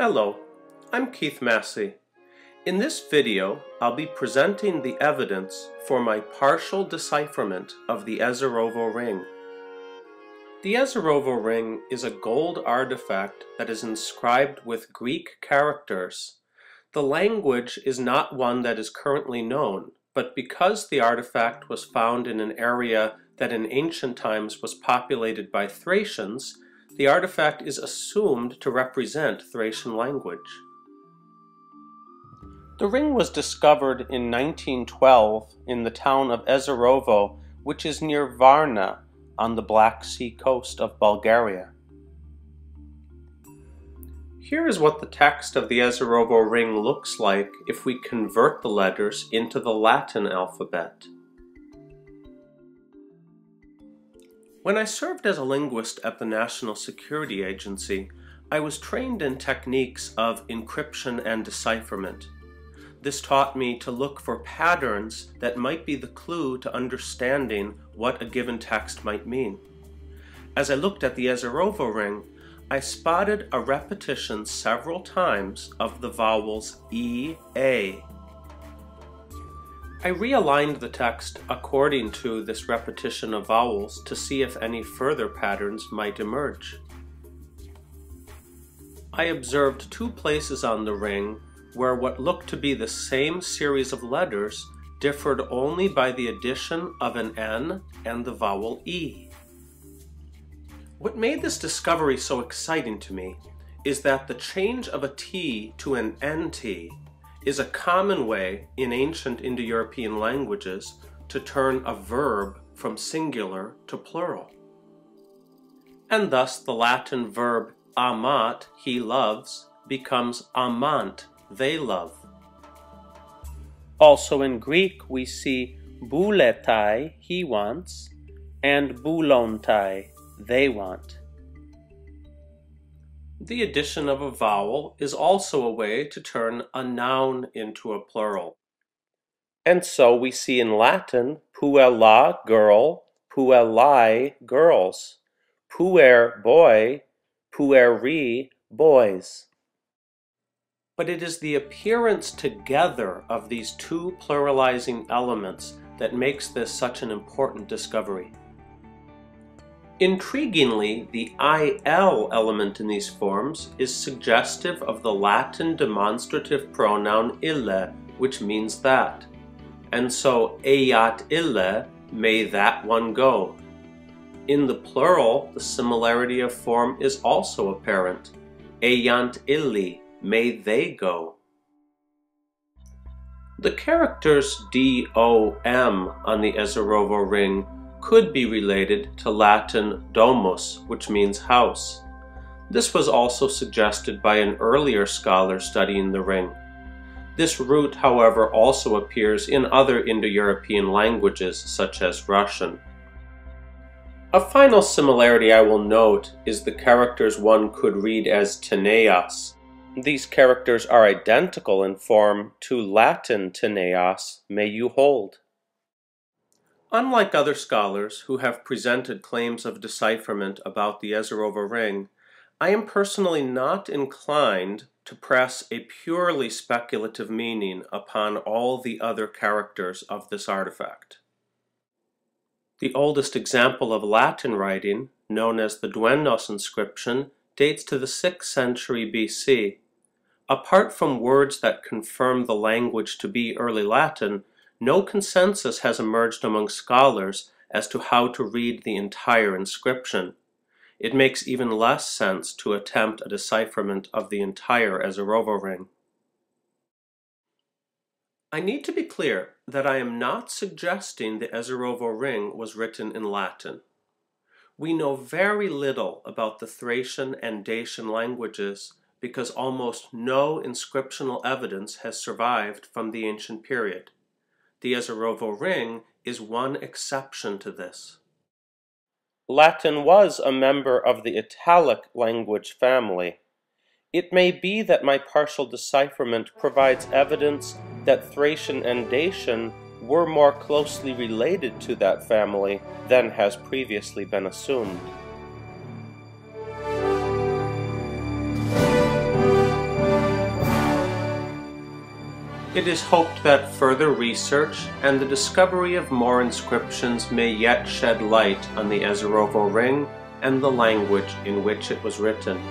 Hello, I'm Keith Massey. In this video, I'll be presenting the evidence for my partial decipherment of the Ezerovo ring. The Ezerovo ring is a gold artifact that is inscribed with Greek characters. The language is not one that is currently known, but because the artifact was found in an area that in ancient times was populated by Thracians, the artifact is assumed to represent Thracian language. The ring was discovered in 1912 in the town of Ezerovo, which is near Varna on the Black Sea coast of Bulgaria. Here is what the text of the Ezerovo ring looks like if we convert the letters into the Latin alphabet. When I served as a linguist at the National Security Agency, I was trained in techniques of encryption and decipherment. This taught me to look for patterns that might be the clue to understanding what a given text might mean. As I looked at the Ezerovo ring, I spotted a repetition several times of the vowels E, A. I realigned the text according to this repetition of vowels to see if any further patterns might emerge. I observed two places on the ring where what looked to be the same series of letters differed only by the addition of an N and the vowel E. What made this discovery so exciting to me is that the change of a T to an NT is a common way in ancient Indo-European languages to turn a verb from singular to plural. And thus the Latin verb amat, he loves, becomes amant, they love. Also in Greek we see bouletai, he wants, and boulontai, they want. The addition of a vowel is also a way to turn a noun into a plural. And so we see in Latin puella, girl, puellae, girls, puer, boy, pueri, boys. But it is the appearance together of these two pluralizing elements that makes this such an important discovery. Intriguingly, the IL element in these forms is suggestive of the Latin demonstrative pronoun ille, which means that. And so, eiat ille, may that one go. In the plural, the similarity of form is also apparent. Eiant illi, may they go. The characters D-O-M on the Ezerovo ring could be related to Latin domus, which means house. This was also suggested by an earlier scholar studying the ring. This root, however, also appears in other Indo-European languages, such as Russian. A final similarity I will note is the characters one could read as teneas. These characters are identical in form to Latin teneas, may you hold. Unlike other scholars who have presented claims of decipherment about the Ezerovo ring, I am personally not inclined to press a purely speculative meaning upon all the other characters of this artifact. The oldest example of Latin writing, known as the Duenos inscription, dates to the 6th century BC. Apart from words that confirm the language to be early Latin, no consensus has emerged among scholars as to how to read the entire inscription. It makes even less sense to attempt a decipherment of the entire Ezerovo ring. I need to be clear that I am not suggesting the Ezerovo ring was written in Latin. We know very little about the Thracian and Dacian languages because almost no inscriptional evidence has survived from the ancient period. The Ezerovo ring is one exception to this. Latin was a member of the Italic language family. It may be that my partial decipherment provides evidence that Thracian and Dacian were more closely related to that family than has previously been assumed. It is hoped that further research and the discovery of more inscriptions may yet shed light on the Ezerovo ring and the language in which it was written.